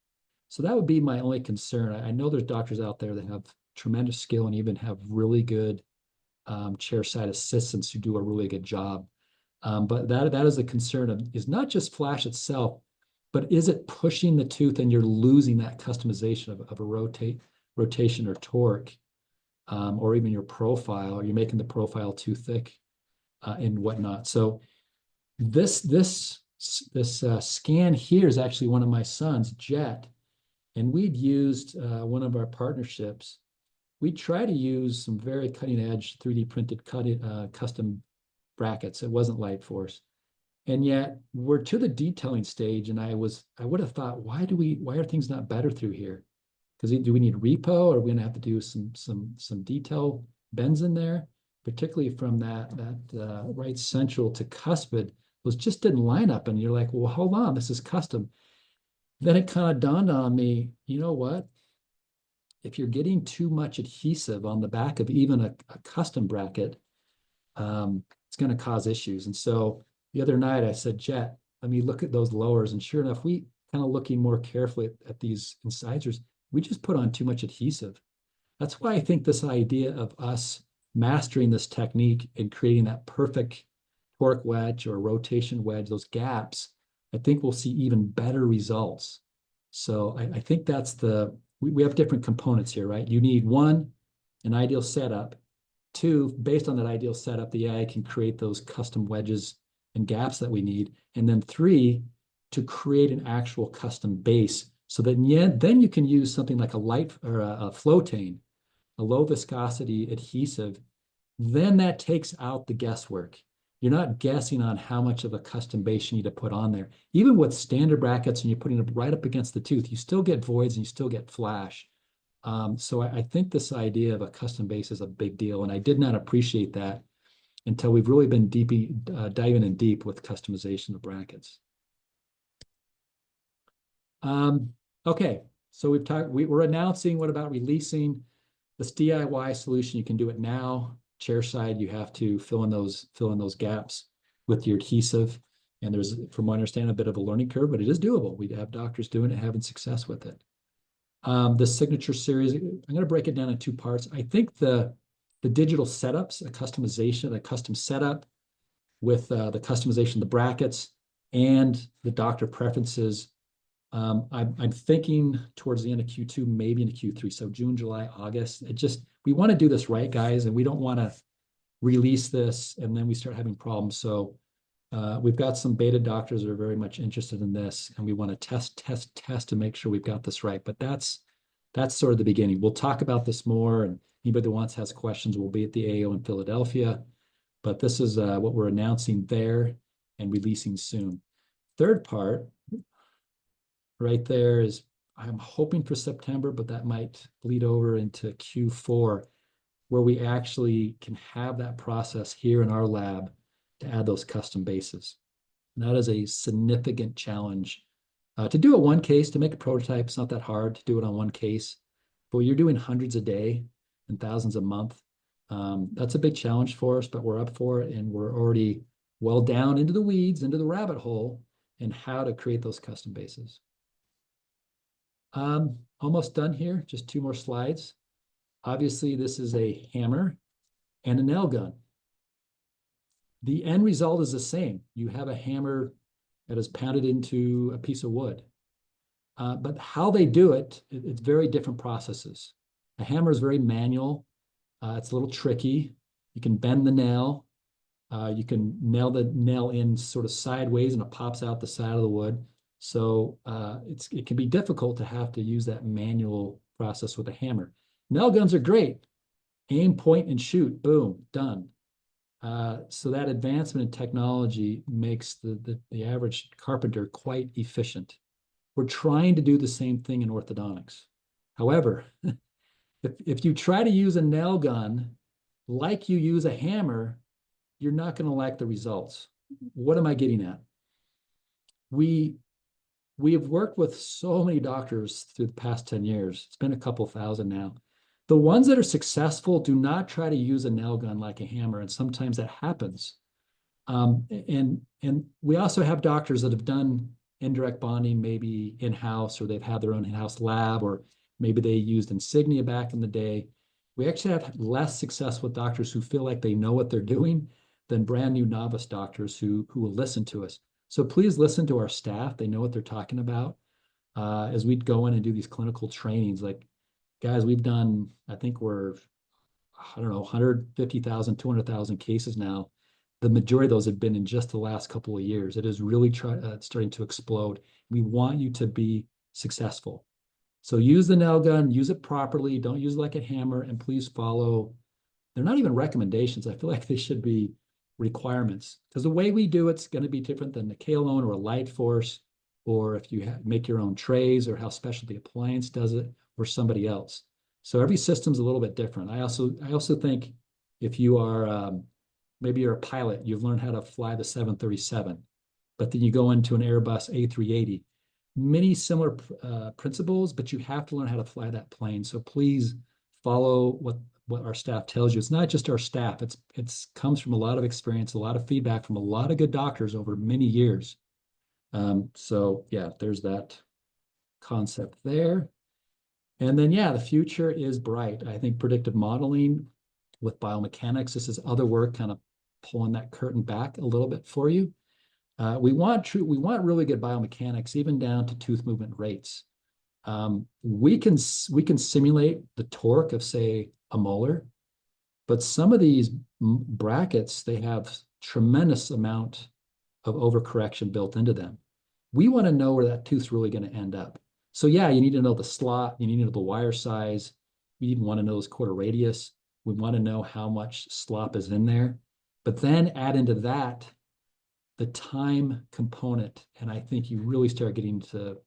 So that would be my only concern. I know there's doctors out there that have tremendous skill and even have really good chairside assistants who do a really good job. But that is a concern is not just flash itself, but is it pushing the tooth and you're losing that customization of a rotation or torque, or even your profile, or you're making the profile too thick and whatnot. So this scan here is actually one of my sons, Jet, and we'd used one of our partnerships. We try to use some very cutting edge 3D printed custom brackets. It wasn't Lightforce. And yet we're to the detailing stage. And I would have thought, why are things not better through here? Because do we need repo? Or are we going to have to do some detail bends in there, particularly from that right central to cuspid? Those just didn't line up. And you're like, well, hold on, this is custom. Then it kind of dawned on me, you know what? If you're getting too much adhesive on the back of even a custom bracket, it's going to cause issues. And so the other night I said, Jet, let me look at those lowers. And sure enough, we kind of looking more carefully at these incisors, we just put on too much adhesive. That's why I think this idea of us mastering this technique and creating that perfect torque wedge or rotation wedge, those gaps, I think we'll see even better results. So I think that's we have different components here, right? You need one, an ideal setup. Two, based on that ideal setup, the AI can create those custom wedges and gaps that we need. And then three, to create an actual custom base so that then you can use something like a light or a Flotain, a low viscosity adhesive. Then that takes out the guesswork. You're not guessing on how much of a custom base you need to put on there. Even with standard brackets and you're putting it right up against the tooth, you still get voids and you still get flash. So I think this idea of a custom base is a big deal. And I did not appreciate that until we've really been diving in deep with customization of brackets. Okay, so we're announcing what about releasing this DIY solution. You can do it now. Chair side, you have to fill in those gaps with your adhesive. And there's, from what I understand, a bit of a learning curve, but it is doable. We have doctors doing it, having success with it. The signature series, I'm going to break it down in two parts. I think the digital setups, a customization, a custom setup with the customization of the brackets and the doctor preferences. I'm thinking towards the end of Q2, maybe into Q3. So June, July, August. We want to do this right, guys, and we don't want to release this and then we start having problems. So we've got some beta doctors that are very much interested in this, and we want to test to make sure we've got this right. But that's sort of the beginning. We'll talk about this more, and anybody that has questions will be at the AO in Philadelphia. But this is what we're announcing there and releasing soon. Third part, right there is, I'm hoping for September, but that might bleed over into Q4, where we actually can have that process here in our lab to add those custom bases. And that is a significant challenge. To do it one case, to make a prototype, it's not that hard to do it on one case. But when you're doing hundreds a day and thousands a month, that's a big challenge for us, but we're up for it. And we're already well down into the weeds, into the rabbit hole, and how to create those custom bases. Almost done here, just 2 more slides. Obviously, this is a hammer and a nail gun. The end result is the same. You have a hammer that is pounded into a piece of wood. But how they do it, it's very different processes. A hammer is very manual. It's a little tricky. You can bend the nail. You can nail the nail in sort of sideways and it pops out the side of the wood. So it can be difficult to have to use that manual process with a hammer. Nail guns are great. Aim, point, and shoot. Boom, done. So that advancement in technology makes the average carpenter quite efficient. We're trying to do the same thing in orthodontics. However, if you try to use a nail gun like you use a hammer, you're not going to like the results. What am I getting at? We have worked with so many doctors through the past 10 years. It's been a couple thousand now. The ones that are successful do not try to use a nail gun like a hammer, and sometimes that happens. And we also have doctors that have done indirect bonding, maybe in-house, or they've had their own in-house lab, or maybe they used Insignia back in the day. We actually have less success with doctors who feel like they know what they're doing than brand new novice doctors who will listen to us. So please listen to our staff. They know what they're talking about. As we go in and do these clinical trainings, like, guys, we've done, I think we're, I don't know, 150,000, 200,000 cases now. The majority of those have been in just the last couple of years. It is really starting to explode. We want you to be successful. So use the nail gun, use it properly. Don't use it like a hammer, and please follow. They're not even recommendations. I feel like they should be requirements, because the way we do it's going to be different than the Kalone or a Light Force, or if you make your own trays, or how Specialty Appliance does it, or somebody else. So every system's a little bit different. I also think if you are maybe you're a pilot, you've learned how to fly the 737, but then you go into an Airbus A380. Many similar principles, but you have to learn how to fly that plane. So please follow what our staff tells you. It's not just our staff. It's comes from a lot of experience, a lot of feedback from a lot of good doctors over many years. So yeah, there's that concept there. And then, yeah, the future is bright. I think predictive modeling with biomechanics, this is other work kind of pulling that curtain back a little bit for you. We want really good biomechanics, even down to tooth movement rates. We can simulate the torque of, say, a molar, but some of these brackets, they have tremendous amount of overcorrection built into them. We want to know where that tooth's really going to end up. So yeah, you need to know the slot, you need to know the wire size, we even want to know this quarter radius, we want to know how much slop is in there, but then add into that the time component. And I think you really start getting to,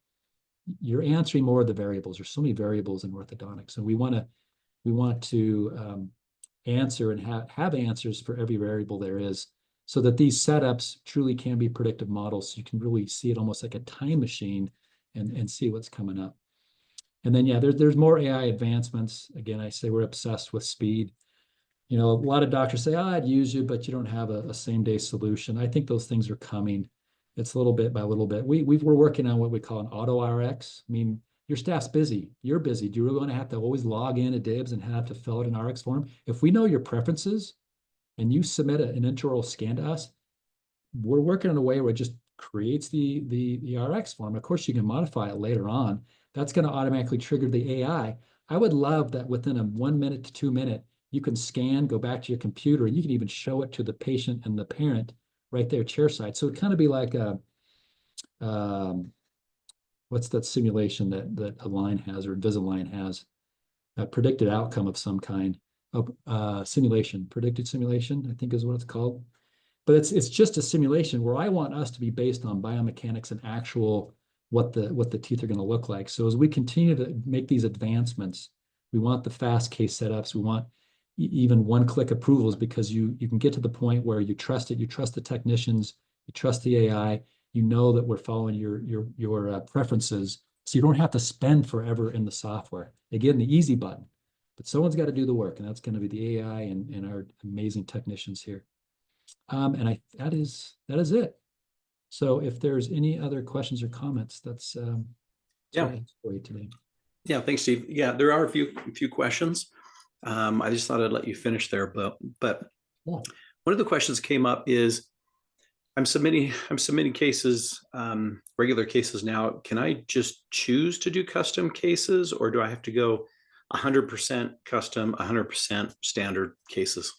you're answering more of the variables. There's so many variables in orthodontics, and we want to answer and have answers for every variable there is, so that these setups truly can be predictive models. So you can really see it almost like a time machine and see what's coming up. And then, yeah, there's more AI advancements. Again, I say we're obsessed with speed. You know, a lot of doctors say, I'd use you, but you don't have a same-day solution. I think those things are coming. It's a little bit by little bit. We're working on what we call an auto RX. I mean, your staff's busy. You're busy. Do you really want to have to always log in at DIBS and have to fill out an RX form? If we know your preferences and you submit an intraoral scan to us, we're working in a way where it just creates the RX form. Of course, you can modify it later on. That's going to automatically trigger the AI. I would love that within a 1 minute to 2 minute, you can scan, go back to your computer, and you can even show it to the patient and the parent right there chairside. So it kind of be like a, what's that simulation that Align has, or Invisalign has, a predicted outcome of some kind of simulation, predicted simulation, I think is what it's called. But it's just a simulation where I want us to be based on biomechanics and actual what the teeth are going to look like. So as we continue to make these advancements, we want the fast case setups. We want even one-click approvals, because you can get to the point where you trust it. You trust the technicians. You trust the AI. You know that we're following your preferences, so you don't have to spend forever in the software. Again, the easy button, but someone's got to do the work, and that's going to be the AI and our amazing technicians here. And that is it. So if there's any other questions or comments, that's Yeah. for you today. Yeah, thanks, Steve. Yeah, there are a few questions. I just thought I'd let you finish there, but Yeah. one of the questions came up is, I'm submitting cases, regular cases now. Can I just choose to do custom cases, or do I have to go 100% custom, 100% standard cases?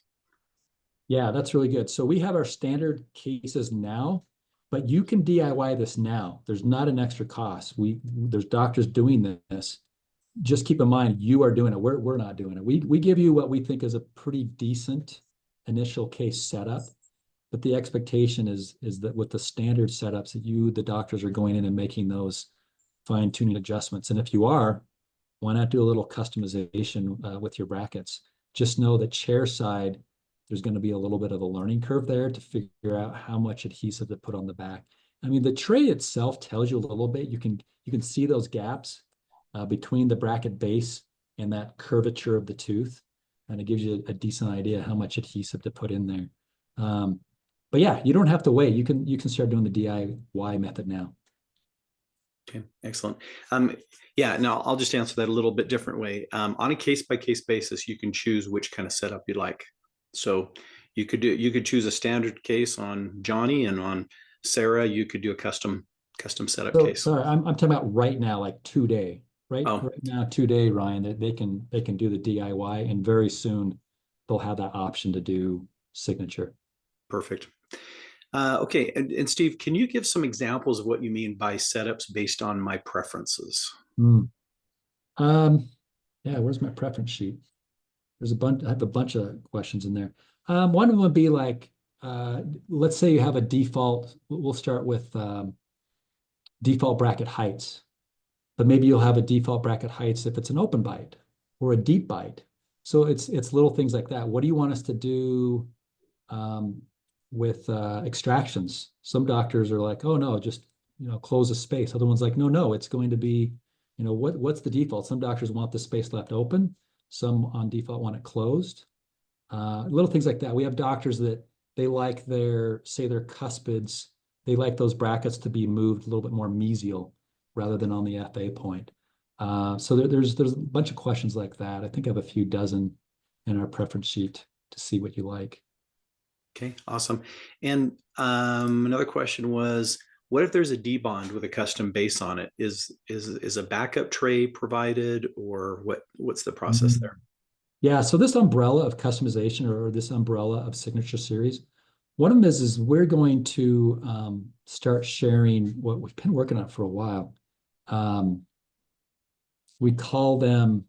Yeah, that's really good. So we have our standard cases now, but you can DIY this now. There's not an extra cost. There's doctors doing this. Just keep in mind, you are doing it. We're not doing it. We give you what we think is a pretty decent initial case setup, but the expectation is that with the standard setups that the doctors are going in and making those fine tuning adjustments. And if you are, why not do a little customization with your brackets? Just know that chair side, there's going to be a little bit of a learning curve there to figure out how much adhesive to put on the back. I mean, the tray itself tells you a little bit. You can see those gaps between the bracket base and that curvature of the tooth, and it gives you a decent idea how much adhesive to put in there. But yeah, you don't have to wait. You can start doing the DIY method now. Okay, excellent. Yeah, now I'll just answer that a little bit different way. On a case-by-case basis, you can choose which kind of setup you like. So you could choose a standard case on Johnny, and on Sarah, you could do a custom setup case. Sorry, I'm talking about right now, like today, right? Oh. Right now, today, Ryan, that they can do the DIY, and very soon they'll have that option to do signature. Perfect. Okay, and Steve, can you give some examples of what you mean by setups based on my preferences? Yeah, where's my preference sheet? There's I have a bunch of questions in there. One of them would be like, let's say you have a default, we'll start with default bracket heights, but maybe you'll have a default bracket heights if it's an open bite or a deep bite. So it's little things like that. What do you want us to do with extractions? Some doctors are like, oh no, just close a space. Other ones like, no, it's going to be, what's the default? Some doctors want the space left open. Some on default want it closed. Little things like that. We have doctors that they like their cuspids, they like those brackets to be moved a little bit more mesial rather than on the FA point. So there's a bunch of questions like that. I think I have a few dozen in our preference sheet to see what you like. Okay, awesome. And another question was, what if there's a debond with a custom base on it? Is a backup tray provided, or what's the process there? Yeah, so this umbrella of customization or this umbrella of signature series, one of them is we're going to start sharing what we've been working on for a while. We call them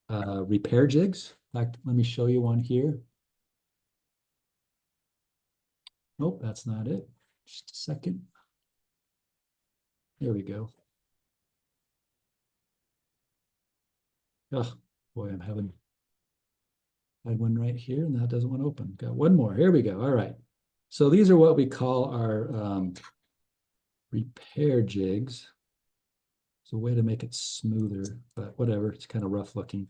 repair jigs. In fact, let me show you one here. Nope, that's not it. Just a second. There we go. Oh, boy, I had one right here and that doesn't want to open. Got one more. Here we go. All right. So these are what we call our repair jigs. It's a way to make it smoother, but whatever. It's kind of rough looking.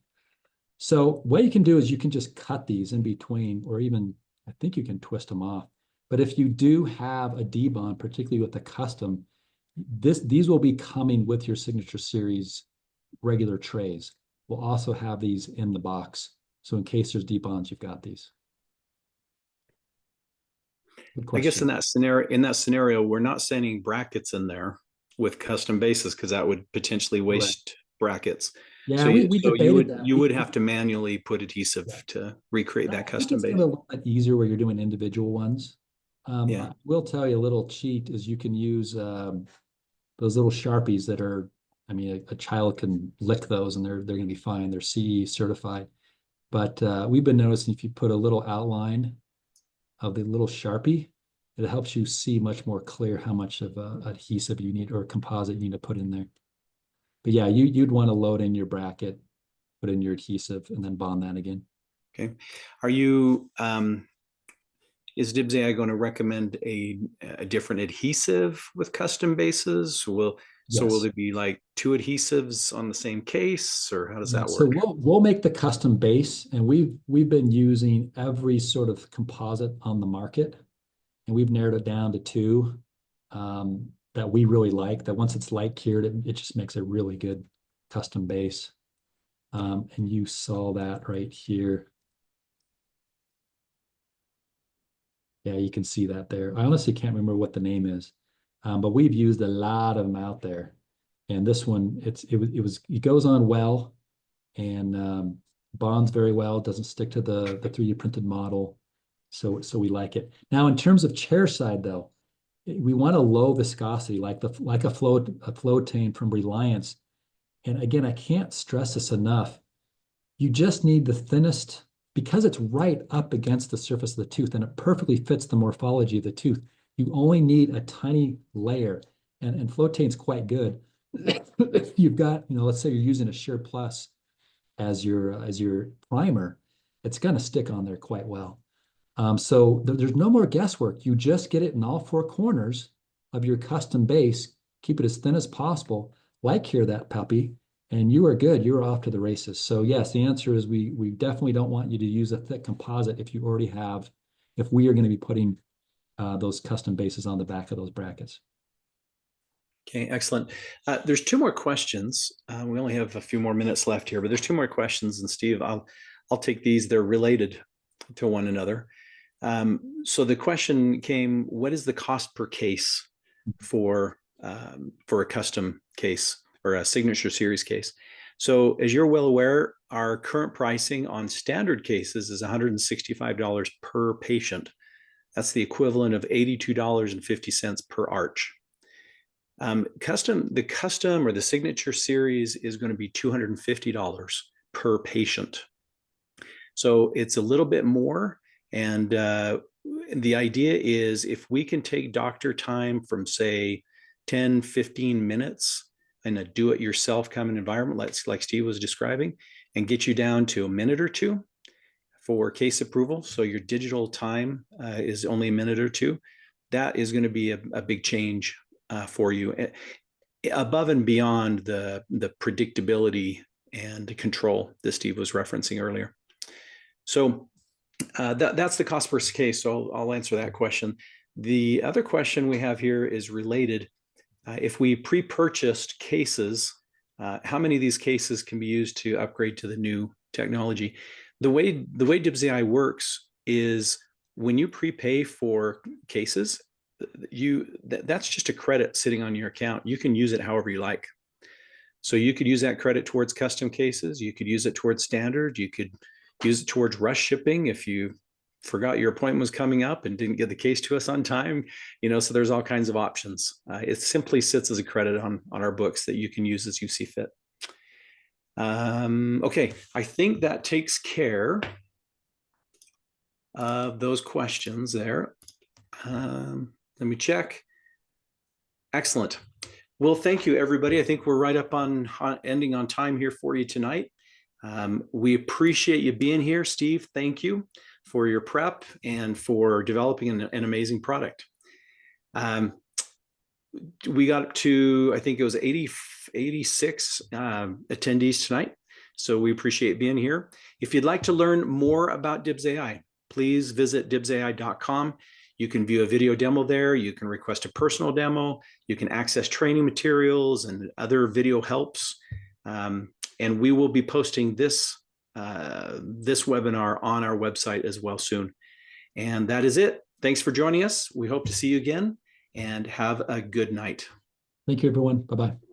So what you can do is you can just cut these in between, or even I think you can twist them off. But if you do have a debond, particularly with the custom, these will be coming with your signature series regular trays. We'll also have these in the box. So in case there's debonds, you've got these. I guess in that scenario, we're not sending brackets in there with custom bases because that would potentially waste brackets. Yeah, so we debated that. You would have to manually put adhesive to recreate that custom base. It's a little bit easier where you're doing individual ones. Yeah. I will tell you a little cheat is you can use those little Sharpies that are, I mean, a child can lick those and they're going to be fine. They're CE certified. But we've been noticing if you put a little outline of the little Sharpie, it helps you see much more clear how much of adhesive you need or composite you need to put in there. But yeah, you'd want to load in your bracket, put in your adhesive, and then bond that again. Okay. Are you, is DIBS AI going to recommend a different adhesive with custom bases? So will there be like two adhesives on the same case, or how does that work? So we'll make the custom base, and we've been using every sort of composite on the market, and we've narrowed it down to two that we really like. That once it's light cured, it just makes a really good custom base. And you saw that right here. Yeah, you can see that there. I honestly can't remember what the name is, but we've used a lot of them out there. And this one, it goes on well and bonds very well. It doesn't stick to the 3D printed model, so we like it. Now, in terms of chair side, though, we want a low viscosity, like a Floatane from Reliance. And again, I can't stress this enough. You just need the thinnest, because it's right up against the surface of the tooth and it perfectly fits the morphology of the tooth. You only need a tiny layer, and Floatane's quite good. You've got, let's say you're using a Sheer Plus as your primer, it's going to stick on there quite well. So there's no more guesswork. You just get it in all four corners of your custom base, keep it as thin as possible, light cure that puppy, and you are good. You're off to the races. So yes, the answer is we definitely don't want you to use a thick composite if you already have, if we are going to be putting those custom bases on the back of those brackets. Okay, excellent. There's two more questions. We only have a few more minutes left here, but there's two more questions. And Steve, I'll take these. They're related to one another. So the question came: what is the cost per case for a custom case or a signature series case? So as you're well aware, our current pricing on standard cases is $165 per patient. That's the equivalent of $82.50 per arch. The custom or the signature series is going to be $250 per patient. So it's a little bit more. And the idea is if we can take doctor time from, say, 10, 15 minutes in a do-it-yourself kind of environment, like Steve was describing, and get you down to a minute or two for case approval, so your digital time is only a minute or two, that is going to be a big change for you, above and beyond the predictability and control that Steve was referencing earlier. So that's the cost per case. So I'll answer that question. The other question we have here is related. If we pre-purchased cases, how many of these cases can be used to upgrade to the new technology? The way DibsAI works is when you prepay for cases, that's just a credit sitting on your account. You can use it however you like. So you could use that credit towards custom cases. You could use it towards standard. You could use it towards rush shipping if you forgot your appointment was coming up and didn't get the case to us on time. So there's all kinds of options. It simply sits as a credit on our books that you can use as you see fit. Okay, I think that takes care of those questions there. Let me check. Excellent. Well, thank you, everybody. I think we're right up on ending on time here for you tonight. We appreciate you being here. Steve, thank you for your prep and for developing an amazing product. We got up to, I think it was 86 attendees tonight. So we appreciate being here. If you'd like to learn more about DibsAI, please visit dibsai.com. You can view a video demo there. You can request a personal demo. You can access training materials and other video helps. And we will be posting this webinar on our website as well soon. And that is it. Thanks for joining us. We hope to see you again, and have a good night. Thank you, everyone. Bye-bye.